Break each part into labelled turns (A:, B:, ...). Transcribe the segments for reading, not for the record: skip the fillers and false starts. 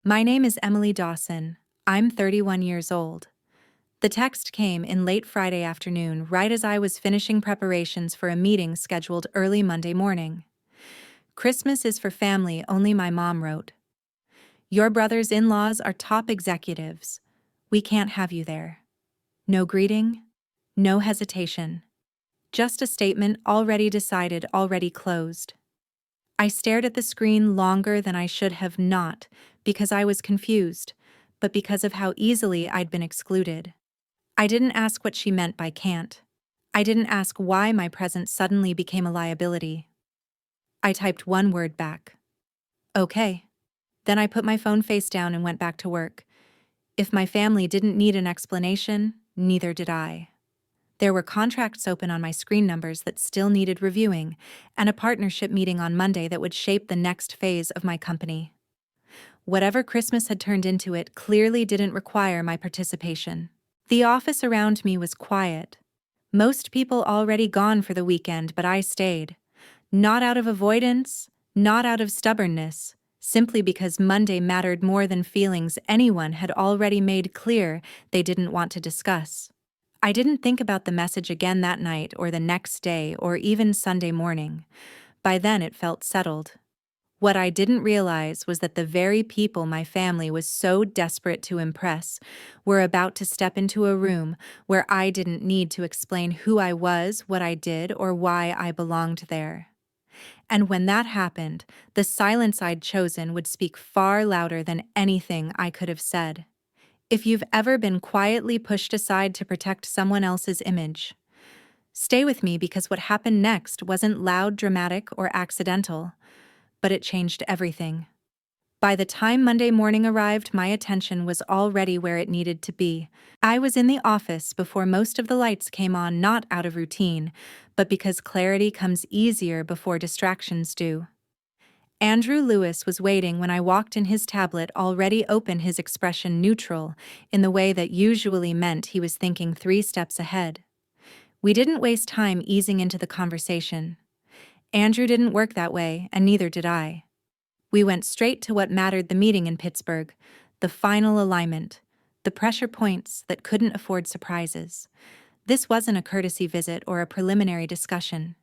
A: My name is Emily Dawson. I'm 31 years old. The text came in late Friday afternoon, right as I was finishing preparations for a meeting scheduled early Monday morning. Christmas is for family, only, my mom wrote. Your brother's in-laws are top executives. We can't have you there. No greeting, no hesitation. Just a statement already decided, already closed. I stared at the screen longer than I should have, not because I was confused, but because of how easily I'd been excluded. I didn't ask what she meant by can't. I didn't ask why my presence suddenly became a liability. I typed one word back. Okay. Then I put my phone face down and went back to work. If my family didn't need an explanation, neither did I. There were contracts open on my screen numbers that still needed reviewing, and a partnership meeting on Monday that would shape the next phase of my company. Whatever Christmas had turned into, it clearly didn't require my participation. The office around me was quiet. Most people already gone for the weekend, but I stayed. Not out of avoidance, not out of stubbornness, simply because Monday mattered more than feelings anyone had already made clear they didn't want to discuss. I didn't think about the message again that night or the next day or even Sunday morning. By then it felt settled. What I didn't realize was that the very people my family was so desperate to impress were about to step into a room where I didn't need to explain who I was, what I did, or why I belonged there. And when that happened, the silence I'd chosen would speak far louder than anything I could have said. If you've ever been quietly pushed aside to protect someone else's image, stay with me, because what happened next wasn't loud, dramatic, or accidental, but it changed everything. By the time Monday morning arrived, my attention was already where it needed to be. I was in the office before most of the lights came on, not out of routine, but because clarity comes easier before distractions do. Andrew Lewis was waiting when I walked in, his tablet already open, his expression neutral, in the way that usually meant he was thinking 3 steps ahead. We didn't waste time easing into the conversation. Andrew didn't work that way, and neither did I. We went straight to what mattered: the meeting in Pittsburgh, the final alignment, the pressure points that couldn't afford surprises. This wasn't a courtesy visit or a preliminary discussion.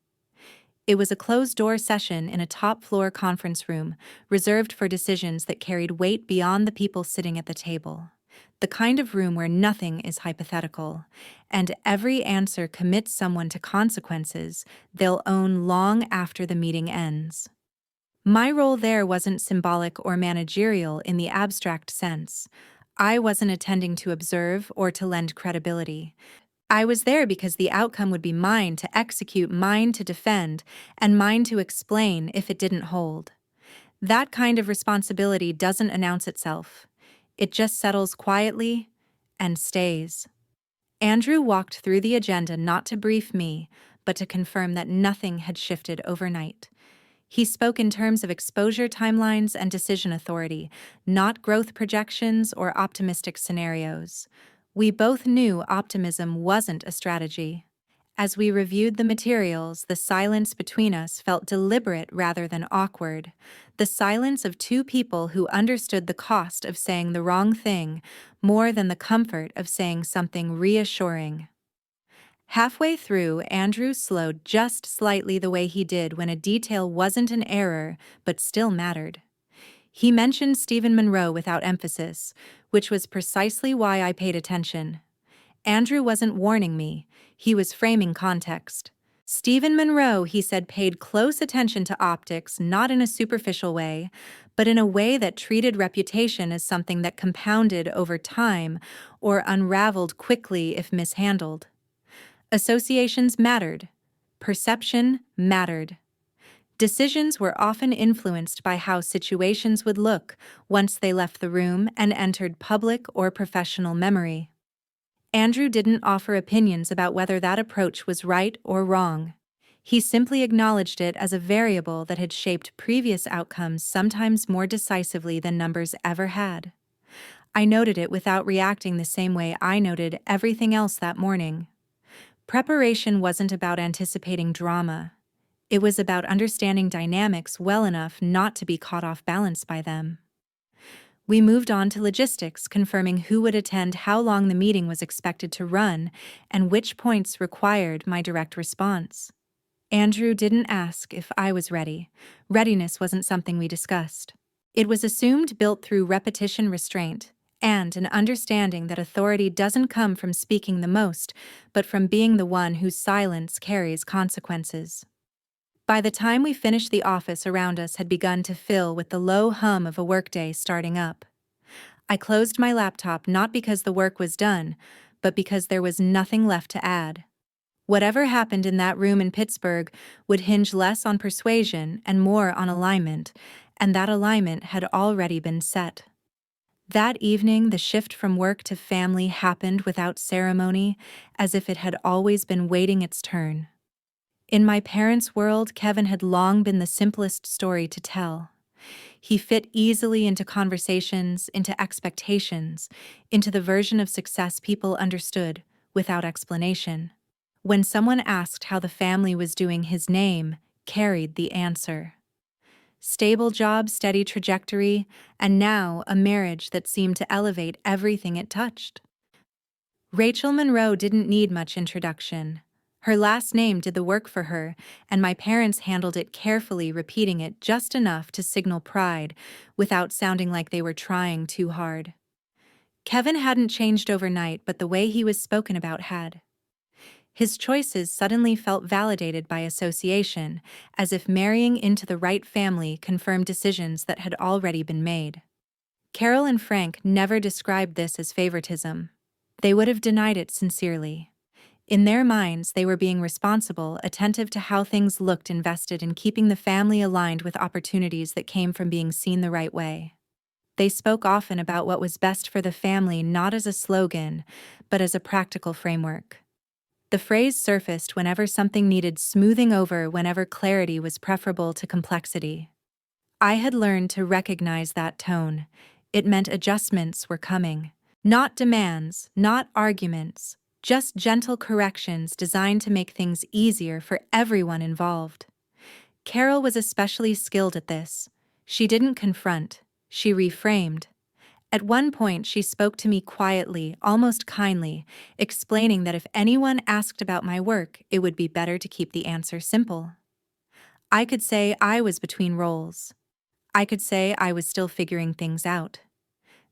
A: It was a closed-door session in a top-floor conference room, reserved for decisions that carried weight beyond the people sitting at the table. The kind of room where nothing is hypothetical, and every answer commits someone to consequences they'll own long after the meeting ends. My role there wasn't symbolic or managerial in the abstract sense. I wasn't attending to observe or to lend credibility. I was there because the outcome would be mine to execute, mine to defend, and mine to explain if it didn't hold. That kind of responsibility doesn't announce itself. It just settles quietly and stays. Andrew walked through the agenda not to brief me, but to confirm that nothing had shifted overnight. He spoke in terms of exposure timelines and decision authority, not growth projections or optimistic scenarios. We both knew optimism wasn't a strategy. As we reviewed the materials, the silence between us felt deliberate rather than awkward. The silence of 2 people who understood the cost of saying the wrong thing more than the comfort of saying something reassuring. Halfway through, Andrew slowed just slightly, the way he did when a detail wasn't an error but still mattered. He mentioned Stephen Monroe without emphasis, which was precisely why I paid attention. Andrew wasn't warning me, he was framing context. Stephen Monroe, he said, paid close attention to optics, not in a superficial way, but in a way that treated reputation as something that compounded over time or unraveled quickly if mishandled. Associations mattered. Perception mattered. Decisions were often influenced by how situations would look once they left the room and entered public or professional memory. Andrew didn't offer opinions about whether that approach was right or wrong. He simply acknowledged it as a variable that had shaped previous outcomes, sometimes more decisively than numbers ever had. I noted it without reacting the same way I noted everything else that morning. Preparation wasn't about anticipating drama. It was about understanding dynamics well enough not to be caught off balance by them. We moved on to logistics, confirming who would attend, how long the meeting was expected to run, and which points required my direct response. Andrew didn't ask if I was ready. Readiness wasn't something we discussed. It was assumed, built through repetition, restraint, and an understanding that authority doesn't come from speaking the most, but from being the one whose silence carries consequences. By the time we finished, the office around us had begun to fill with the low hum of a workday starting up. I closed my laptop not because the work was done, but because there was nothing left to add. Whatever happened in that room in Pittsburgh would hinge less on persuasion and more on alignment, and that alignment had already been set. That evening, the shift from work to family happened without ceremony, as if it had always been waiting its turn. In my parents' world, Kevin had long been the simplest story to tell. He fit easily into conversations, into expectations, into the version of success people understood, without explanation. When someone asked how the family was doing, his name carried the answer. Stable job, steady trajectory, and now a marriage that seemed to elevate everything it touched. Rachel Monroe didn't need much introduction. Her last name did the work for her, and my parents handled it carefully, repeating it just enough to signal pride, without sounding like they were trying too hard. Kevin hadn't changed overnight, but the way he was spoken about had. His choices suddenly felt validated by association, as if marrying into the right family confirmed decisions that had already been made. Carol and Frank never described this as favoritism. They would have denied it sincerely. In their minds, they were being responsible, attentive to how things looked, invested in keeping the family aligned with opportunities that came from being seen the right way. They spoke often about what was best for the family, not as a slogan, but as a practical framework. The phrase surfaced whenever something needed smoothing over, whenever clarity was preferable to complexity. I had learned to recognize that tone. It meant adjustments were coming. Not demands, not arguments, just gentle corrections designed to make things easier for everyone involved. Carol was especially skilled at this. She didn't confront, she reframed. At one point, she spoke to me quietly, almost kindly, explaining that if anyone asked about my work, it would be better to keep the answer simple. I could say I was between roles. I could say I was still figuring things out.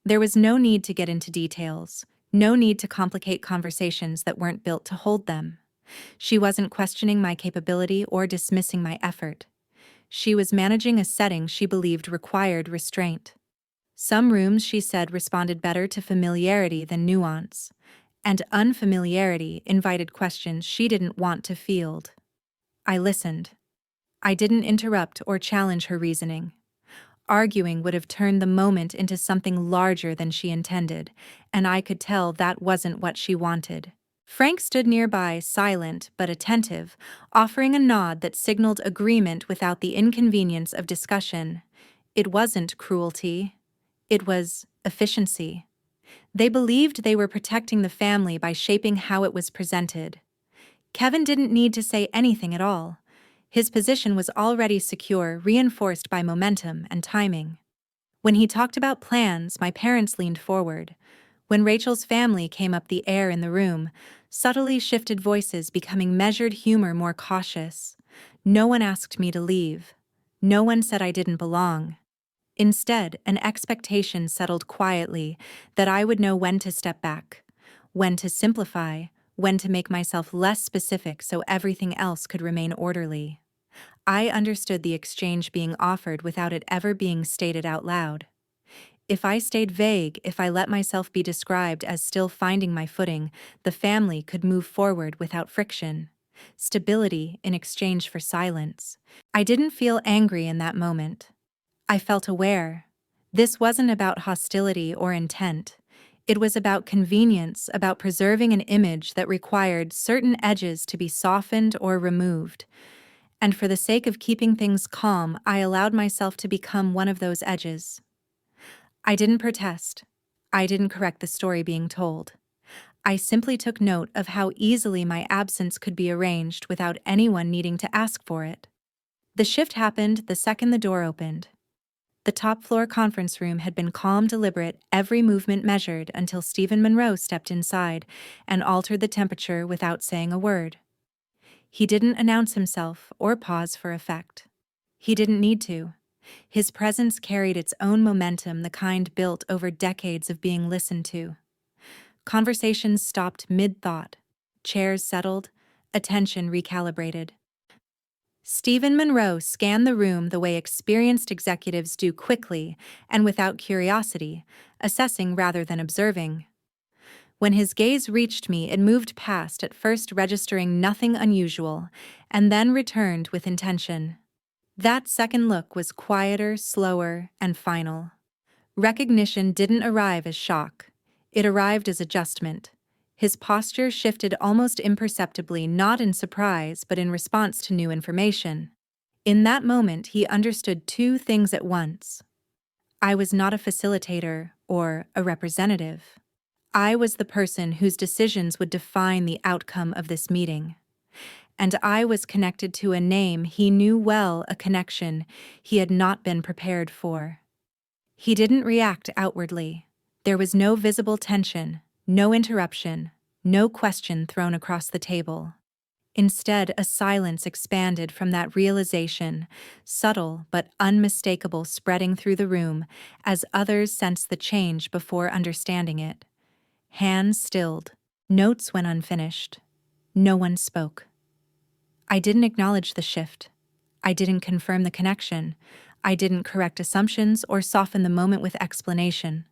A: There was no need to get into details, no need to complicate conversations that weren't built to hold them. She wasn't questioning my capability or dismissing my effort. She was managing a setting she believed required restraint. Some rooms, she said, responded better to familiarity than nuance, and unfamiliarity invited questions she didn't want to field. I listened. I didn't interrupt or challenge her reasoning. Arguing would have turned the moment into something larger than she intended, and I could tell that wasn't what she wanted. Frank stood nearby, silent but attentive, offering a nod that signaled agreement without the inconvenience of discussion. It wasn't cruelty. It was efficiency. They believed they were protecting the family by shaping how it was presented. Kevin didn't need to say anything at all. His position was already secure, reinforced by momentum and timing. When he talked about plans, my parents leaned forward. When Rachel's family came up, the air in the room subtly shifted, voices becoming measured, humor more cautious. No one asked me to leave. No one said I didn't belong. Instead, an expectation settled quietly that I would know when to step back, when to simplify, when to make myself less specific so everything else could remain orderly. I understood the exchange being offered without it ever being stated out loud. If I stayed vague, if I let myself be described as still finding my footing, the family could move forward without friction. Stability in exchange for silence. I didn't feel angry in that moment. I felt aware. This wasn't about hostility or intent. It was about convenience, about preserving an image that required certain edges to be softened or removed. And for the sake of keeping things calm, I allowed myself to become one of those edges. I didn't protest. I didn't correct the story being told. I simply took note of how easily my absence could be arranged without anyone needing to ask for it. The shift happened the second the door opened. The top-floor conference room had been calm, deliberate, every movement measured until Stephen Monroe stepped inside and altered the temperature without saying a word. He didn't announce himself or pause for effect. He didn't need to. His presence carried its own momentum, the kind built over decades of being listened to. Conversations stopped mid-thought. Chairs settled, attention recalibrated. Stephen Monroe scanned the room the way experienced executives do, quickly and without curiosity, assessing rather than observing. When his gaze reached me, it moved past, at first registering nothing unusual, and then returned with intention. That second look was quieter, slower, and final. Recognition didn't arrive as shock. It arrived as adjustment. His posture shifted almost imperceptibly, not in surprise, but in response to new information. In that moment, he understood two things at once. I was not a facilitator or a representative. I was the person whose decisions would define the outcome of this meeting. And I was connected to a name he knew well, a connection he had not been prepared for. He didn't react outwardly. There was no visible tension, no interruption, no question thrown across the table. Instead, a silence expanded from that realization, subtle but unmistakable, spreading through the room as others sensed the change before understanding it. Hands stilled, notes went unfinished. No one spoke. I didn't acknowledge the shift. I didn't confirm the connection. I didn't correct assumptions or soften the moment with explanation.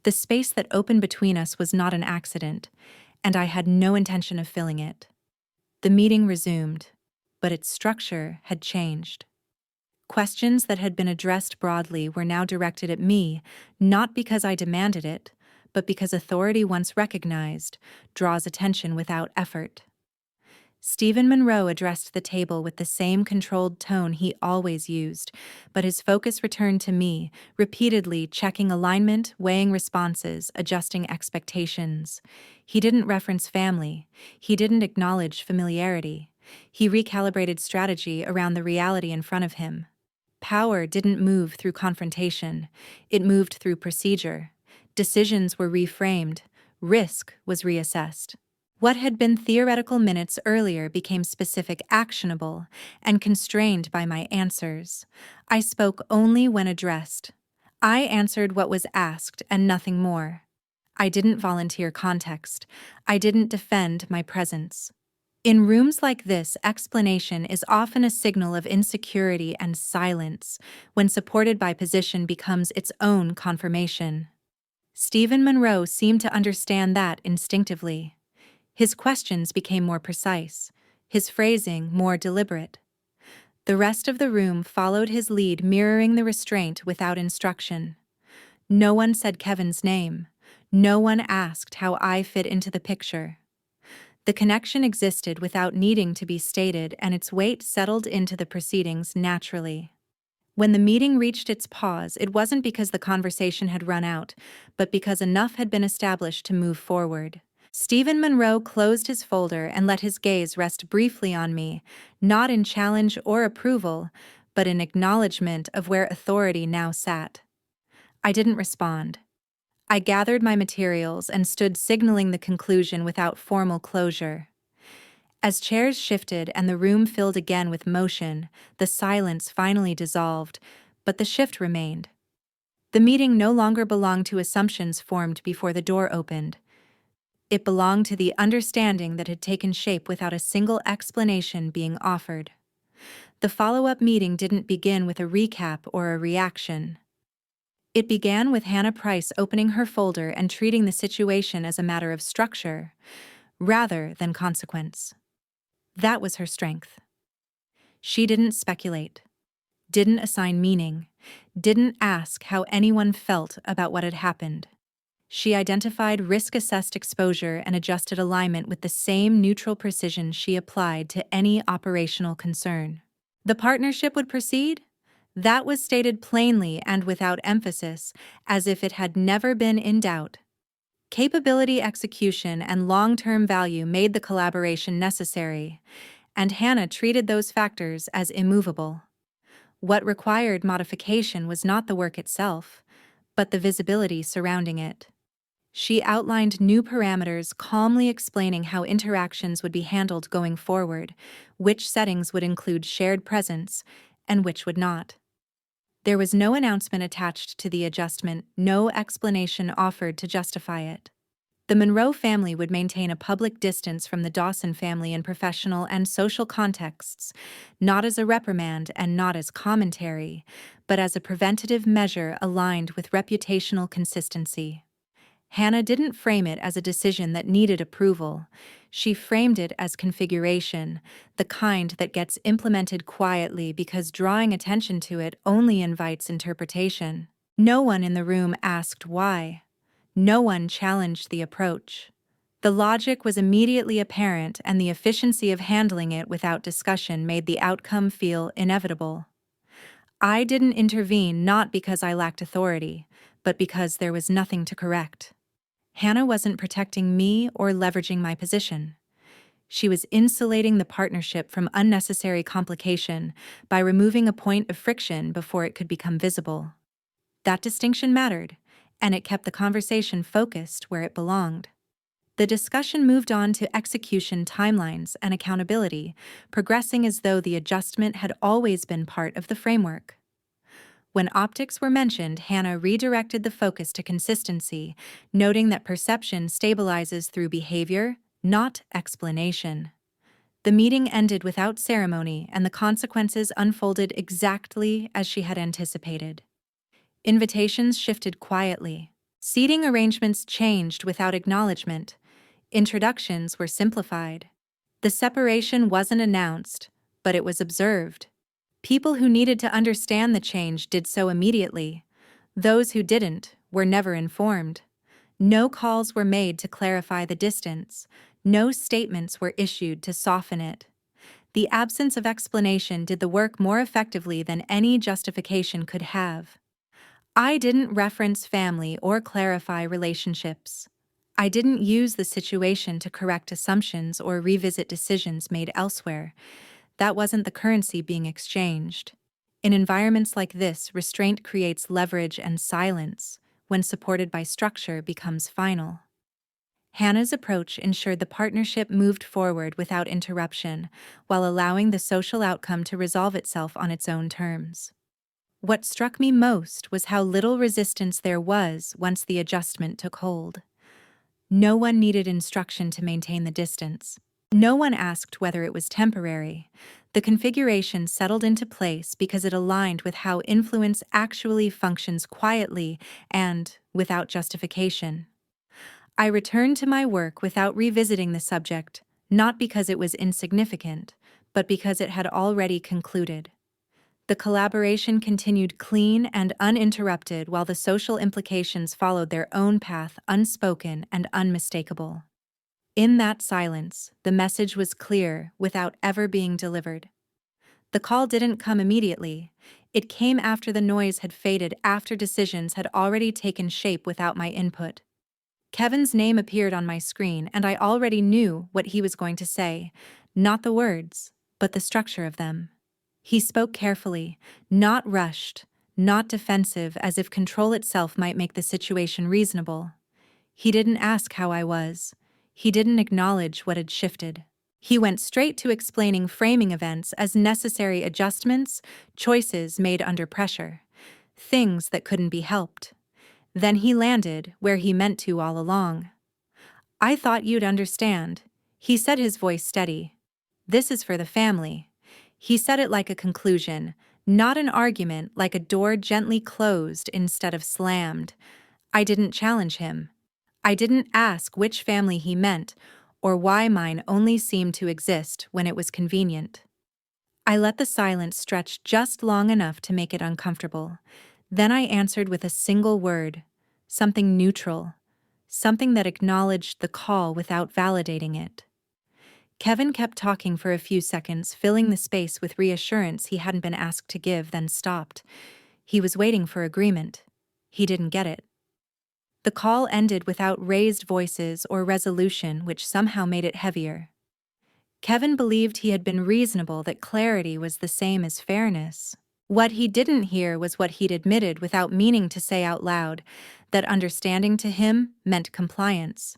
A: The space that opened between us was not an accident, and I had no intention of filling it. The meeting resumed, but its structure had changed. Questions that had been addressed broadly were now directed at me, not because I demanded it, but because authority, once recognized, draws attention without effort. Stephen Monroe addressed the table with the same controlled tone he always used, but his focus returned to me, repeatedly checking alignment, weighing responses, adjusting expectations. He didn't reference family. He didn't acknowledge familiarity. He recalibrated strategy around the reality in front of him. Power didn't move through confrontation. It moved through procedure. Decisions were reframed. Risk was reassessed. What had been theoretical minutes earlier became specific, actionable, and constrained by my answers. I spoke only when addressed. I answered what was asked and nothing more. I didn't volunteer context. I didn't defend my presence. In rooms like this, explanation is often a signal of insecurity, and silence, when supported by position, becomes its own confirmation. Stephen Monroe seemed to understand that instinctively. His questions became more precise, his phrasing more deliberate. The rest of the room followed his lead, mirroring the restraint without instruction. No one said Kevin's name. No one asked how I fit into the picture. The connection existed without needing to be stated, and its weight settled into the proceedings naturally. When the meeting reached its pause, it wasn't because the conversation had run out, but because enough had been established to move forward. Stephen Monroe closed his folder and let his gaze rest briefly on me, not in challenge or approval, but in acknowledgement of where authority now sat. I didn't respond. I gathered my materials and stood signaling the conclusion without formal closure. As chairs shifted and the room filled again with motion, the silence finally dissolved, but the shift remained. The meeting no longer belonged to assumptions formed before the door opened. It belonged to the understanding that had taken shape without a single explanation being offered. The follow-up meeting didn't begin with a recap or a reaction. It began with Hannah Price opening her folder and treating the situation as a matter of structure, rather than consequence. That was her strength. She didn't speculate, didn't assign meaning, didn't ask how anyone felt about what had happened. She identified risk-assessed exposure and adjusted alignment with the same neutral precision she applied to any operational concern. The partnership would proceed? That was stated plainly and without emphasis, as if it had never been in doubt. Capability, execution, and long-term value made the collaboration necessary, and Hannah treated those factors as immovable. What required modification was not the work itself, but the visibility surrounding it. She outlined new parameters, calmly explaining how interactions would be handled going forward, which settings would include shared presence, and which would not. There was no announcement attached to the adjustment, no explanation offered to justify it. The Monroe family would maintain a public distance from the Dawson family in professional and social contexts, not as a reprimand and not as commentary, but as a preventative measure aligned with reputational consistency. Hannah didn't frame it as a decision that needed approval. She framed it as configuration, the kind that gets implemented quietly because drawing attention to it only invites interpretation. No one in the room asked why. No one challenged the approach. The logic was immediately apparent, and the efficiency of handling it without discussion made the outcome feel inevitable. I didn't intervene not because I lacked authority, but because there was nothing to correct. Hannah wasn't protecting me or leveraging my position. She was insulating the partnership from unnecessary complication by removing a point of friction before it could become visible. That distinction mattered, and it kept the conversation focused where it belonged. The discussion moved on to execution timelines and accountability, progressing as though the adjustment had always been part of the framework. When optics were mentioned, Hannah redirected the focus to consistency, noting that perception stabilizes through behavior, not explanation. The meeting ended without ceremony, and the consequences unfolded exactly as she had anticipated. Invitations shifted quietly. Seating arrangements changed without acknowledgement. Introductions were simplified. The separation wasn't announced, but it was observed. People who needed to understand the change did so immediately. Those who didn't were never informed. No calls were made to clarify the distance. No statements were issued to soften it. The absence of explanation did the work more effectively than any justification could have. I didn't reference family or clarify relationships. I didn't use the situation to correct assumptions or revisit decisions made elsewhere. That wasn't the currency being exchanged. In environments like this, restraint creates leverage, and silence, when supported by structure, becomes final. Hannah's approach ensured the partnership moved forward without interruption, while allowing the social outcome to resolve itself on its own terms. What struck me most was how little resistance there was once the adjustment took hold. No one needed instruction to maintain the distance. No one asked whether it was temporary. The configuration settled into place because it aligned with how influence actually functions quietly and without justification. I returned to my work without revisiting the subject, not because it was insignificant, but because it had already concluded. The collaboration continued clean and uninterrupted while the social implications followed their own path, unspoken and unmistakable. In that silence, the message was clear without ever being delivered. The call didn't come immediately. It came after the noise had faded, after decisions had already taken shape without my input. Kevin's name appeared on my screen, and I already knew what he was going to say, not the words, but the structure of them. He spoke carefully, not rushed, not defensive, as if control itself might make the situation reasonable. He didn't ask how I was. He didn't acknowledge what had shifted. He went straight to explaining framing events as necessary adjustments, choices made under pressure, things that couldn't be helped. Then he landed where he meant to all along. "I thought you'd understand," he said, his voice steady. "This is for the family." He said it like a conclusion, not an argument, like a door gently closed instead of slammed. I didn't challenge him. I didn't ask which family he meant, or why mine only seemed to exist when it was convenient. I let the silence stretch just long enough to make it uncomfortable. Then I answered with a single word, something neutral, something that acknowledged the call without validating it. Kevin kept talking for a few seconds, filling the space with reassurance he hadn't been asked to give, then stopped. He was waiting for agreement. He didn't get it. The call ended without raised voices or resolution, which somehow made it heavier. Kevin believed he had been reasonable, that clarity was the same as fairness. What he didn't hear was what he'd admitted without meaning to say out loud, that understanding to him meant compliance.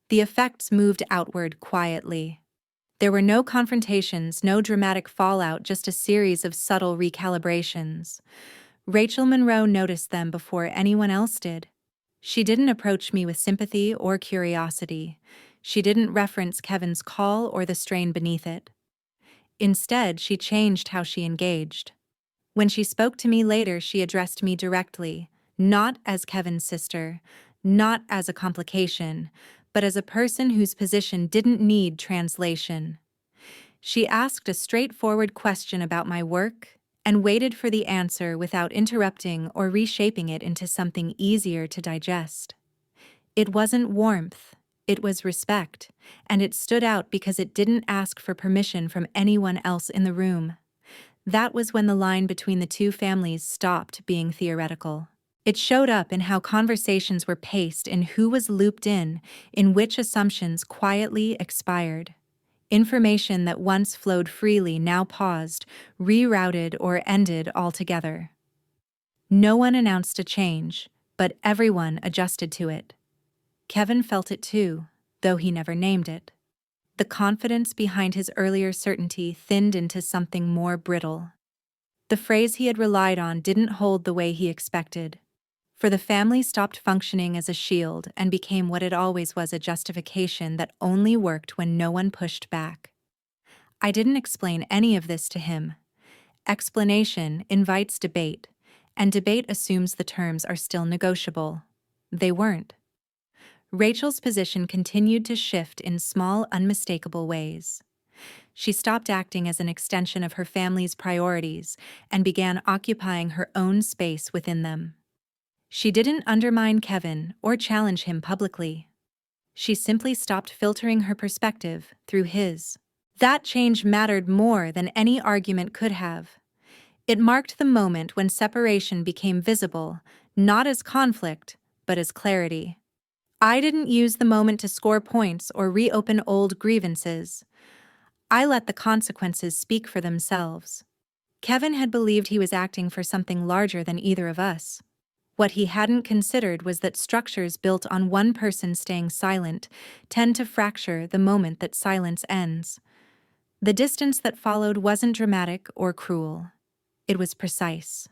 A: The effects moved outward quietly. There were no confrontations, no dramatic fallout, just a series of subtle recalibrations. Rachel Monroe noticed them before anyone else did. She didn't approach me with sympathy or curiosity. She didn't reference Kevin's call or the strain beneath it. Instead, she changed how she engaged. When she spoke to me later, she addressed me directly, not as Kevin's sister, not as a complication, but as a person whose position didn't need translation. She asked a straightforward question about my work and waited for the answer without interrupting or reshaping it into something easier to digest. It wasn't warmth, it was respect, and it stood out because it didn't ask for permission from anyone else in the room. That was when the line between the two families stopped being theoretical. It showed up in how conversations were paced, in who was looped in which assumptions quietly expired. Information that once flowed freely now paused, rerouted, or ended altogether. No one announced a change, but everyone adjusted to it. Kevin felt it too, though he never named it. The confidence behind his earlier certainty thinned into something more brittle. The phrase he had relied on didn't hold the way he expected. For the family stopped functioning as a shield and became what it always was, a justification that only worked when no one pushed back. I didn't explain any of this to him. Explanation invites debate, and debate assumes the terms are still negotiable. They weren't. Rachel's position continued to shift in small, unmistakable ways. She stopped acting as an extension of her family's priorities and began occupying her own space within them. She didn't undermine Kevin or challenge him publicly. She simply stopped filtering her perspective through his. That change mattered more than any argument could have. It marked the moment when separation became visible, not as conflict, but as clarity. I didn't use the moment to score points or reopen old grievances. I let the consequences speak for themselves. Kevin had believed he was acting for something larger than either of us. What he hadn't considered was that structures built on one person staying silent tend to fracture the moment that silence ends. The distance that followed wasn't dramatic or cruel. It was precise.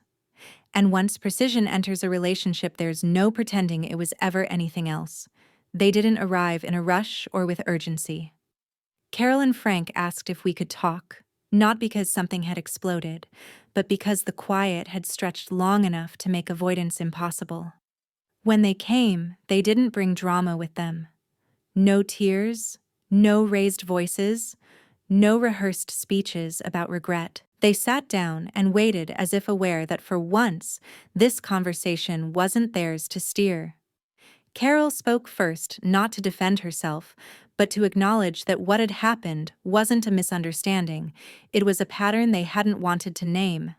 A: And once precision enters a relationship, there's no pretending it was ever anything else. They didn't arrive in a rush or with urgency. Carol and Frank asked if we could talk, not because something had exploded, but because the quiet had stretched long enough to make avoidance impossible. When they came, they didn't bring drama with them. No tears, no raised voices, no rehearsed speeches about regret. They sat down and waited, as if aware that for once, this conversation wasn't theirs to steer. Carol spoke first, not to defend herself, but to acknowledge that what had happened wasn't a misunderstanding, it was a pattern they hadn't wanted to name.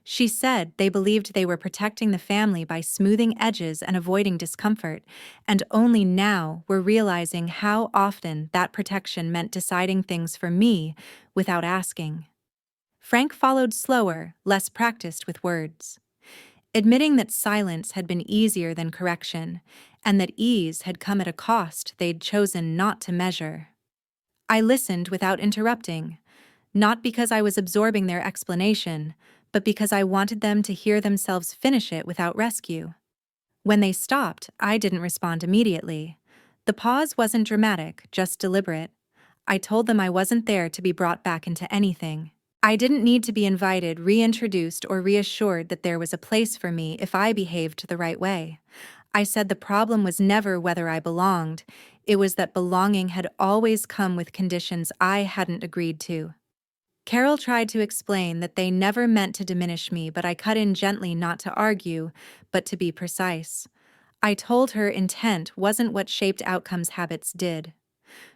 A: She said they believed they were protecting the family by smoothing edges and avoiding discomfort, and only now were realizing how often that protection meant deciding things for me without asking. Frank followed slower, less practiced with words, admitting that silence had been easier than correction, and that ease had come at a cost they'd chosen not to measure. I listened without interrupting, not because I was absorbing their explanation, but because I wanted them to hear themselves finish it without rescue. When they stopped, I didn't respond immediately. The pause wasn't dramatic, just deliberate. I told them I wasn't there to be brought back into anything. I didn't need to be invited, reintroduced, or reassured that there was a place for me if I behaved the right way. I said the problem was never whether I belonged, it was that belonging had always come with conditions I hadn't agreed to. Carol tried to explain that they never meant to diminish me, but I cut in gently, not to argue, but to be precise. I told her intent wasn't what shaped outcomes, habits did.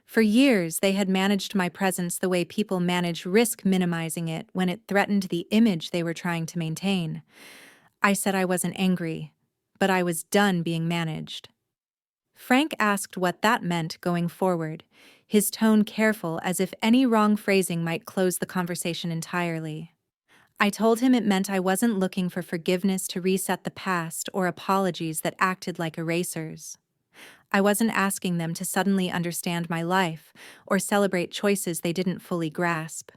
A: For years, they had managed my presence the way people manage risk, minimizing it when it threatened the image they were trying to maintain. I said I wasn't angry, but I was done being managed. Frank asked what that meant going forward, his tone careful, as if any wrong phrasing might close the conversation entirely. I told him it meant I wasn't looking for forgiveness to reset the past or apologies that acted like erasers. I wasn't asking them to suddenly understand my life or celebrate choices they didn't fully grasp.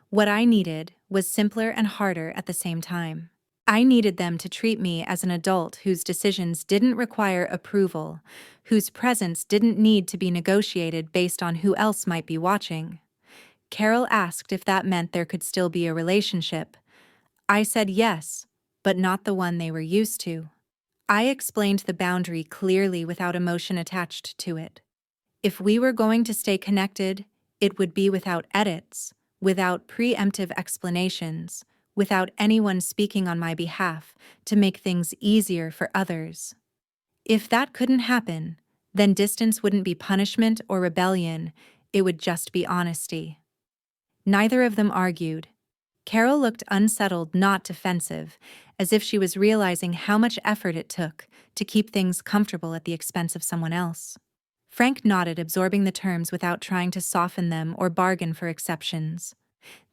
A: What I needed was simpler and harder at the same time. I needed them to treat me as an adult whose decisions didn't require approval, whose presence didn't need to be negotiated based on who else might be watching. Carol asked if that meant there could still be a relationship. I said yes, but not the one they were used to. I explained the boundary clearly without emotion attached to it. If we were going to stay connected, it would be without edits, without preemptive explanations, without anyone speaking on my behalf to make things easier for others. If that couldn't happen, then distance wouldn't be punishment or rebellion, it would just be honesty. Neither of them argued. Carol looked unsettled, not defensive, as if she was realizing how much effort it took to keep things comfortable at the expense of someone else. Frank nodded, absorbing the terms without trying to soften them or bargain for exceptions.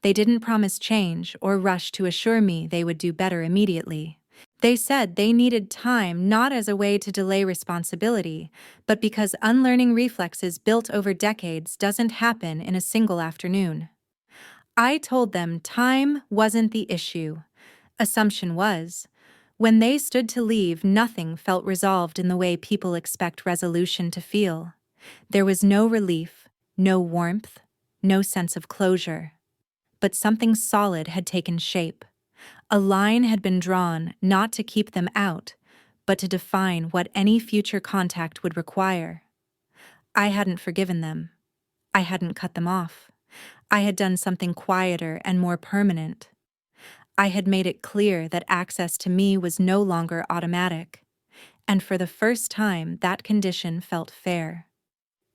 A: They didn't promise change or rush to assure me they would do better immediately. They said they needed time not as a way to delay responsibility, but because unlearning reflexes built over decades doesn't happen in a single afternoon. I told them time wasn't the issue. Assumption was. When they stood to leave, nothing felt resolved in the way people expect resolution to feel. There was no relief, no warmth, no sense of closure. But something solid had taken shape. A line had been drawn not to keep them out, but to define what any future contact would require. I hadn't forgiven them. I hadn't cut them off. I had done something quieter and more permanent. I had made it clear that access to me was no longer automatic, and for the first time that condition felt fair.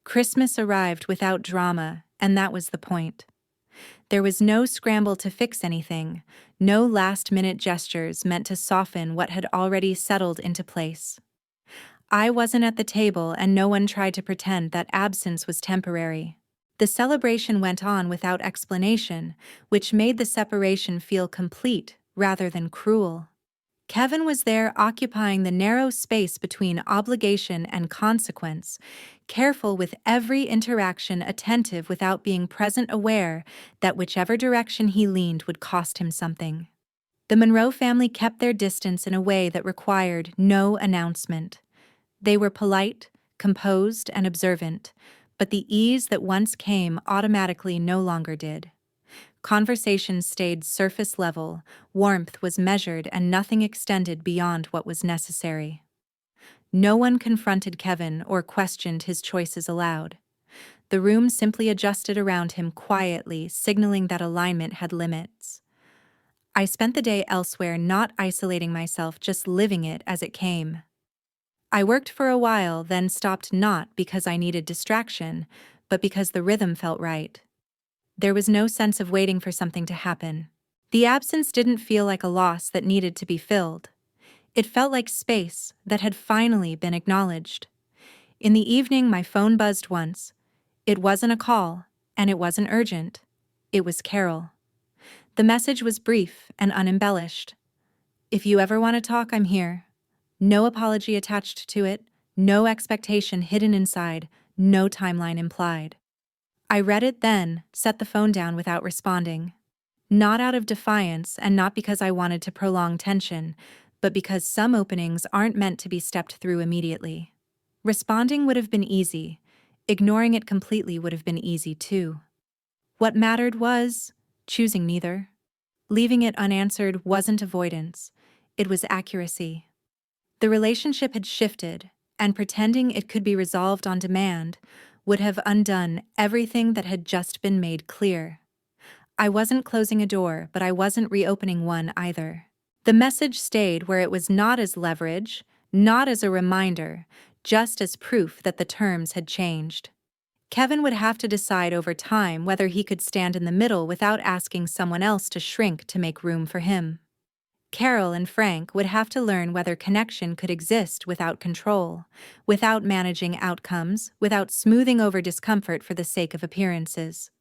A: Christmas arrived without drama, and that was the point. There was no scramble to fix anything, no last-minute gestures meant to soften what had already settled into place. I wasn't at the table, and no one tried to pretend that absence was temporary. The celebration went on without explanation, which made the separation feel complete rather than cruel. Kevin was there, occupying the narrow space between obligation and consequence, careful with every interaction, attentive without being present, aware that whichever direction he leaned would cost him something. The Monroe family kept their distance in a way that required no announcement. They were polite, composed, and observant, but the ease that once came automatically no longer did. Conversations stayed surface level, warmth was measured, and nothing extended beyond what was necessary. No one confronted Kevin or questioned his choices aloud. The room simply adjusted around him quietly, signaling that alignment had limits. I spent the day elsewhere, not isolating myself, just living it as it came. I worked for a while, then stopped, not because I needed distraction, but because the rhythm felt right. There was no sense of waiting for something to happen. The absence didn't feel like a loss that needed to be filled. It felt like space that had finally been acknowledged. In the evening, my phone buzzed once. It wasn't a call, and it wasn't urgent. It was Carol. The message was brief and unembellished. "If you ever want to talk, I'm here." No apology attached to it, no expectation hidden inside, no timeline implied. I read it, then set the phone down without responding. Not out of defiance, and not because I wanted to prolong tension, but because some openings aren't meant to be stepped through immediately. Responding would have been easy. Ignoring it completely would have been easy too. What mattered was choosing neither. Leaving it unanswered wasn't avoidance, it was accuracy. The relationship had shifted, and pretending it could be resolved on demand would have undone everything that had just been made clear. I wasn't closing a door, but I wasn't reopening one either. The message stayed where it was, not as leverage, not as a reminder, just as proof that the terms had changed. Kevin would have to decide over time whether he could stand in the middle without asking someone else to shrink to make room for him. Carol and Frank would have to learn whether connection could exist without control, without managing outcomes, without smoothing over discomfort for the sake of appearances.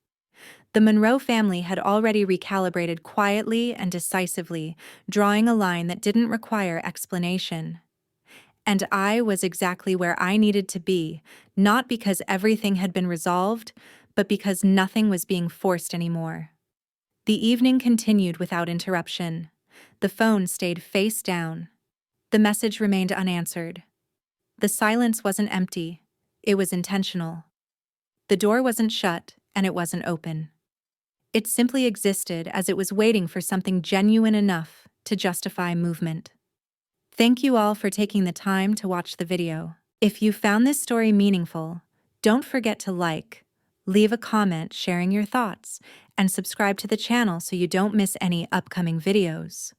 A: The Monroe family had already recalibrated quietly and decisively, drawing a line that didn't require explanation. And I was exactly where I needed to be, not because everything had been resolved, but because nothing was being forced anymore. The evening continued without interruption. The phone stayed face down. The message remained unanswered. The silence wasn't empty, it was intentional. The door wasn't shut, and it wasn't open. It simply existed as it was waiting for something genuine enough to justify movement. Thank you all for taking the time to watch the video. If you found this story meaningful, don't forget to like, leave a comment sharing your thoughts, and subscribe to the channel so you don't miss any upcoming videos.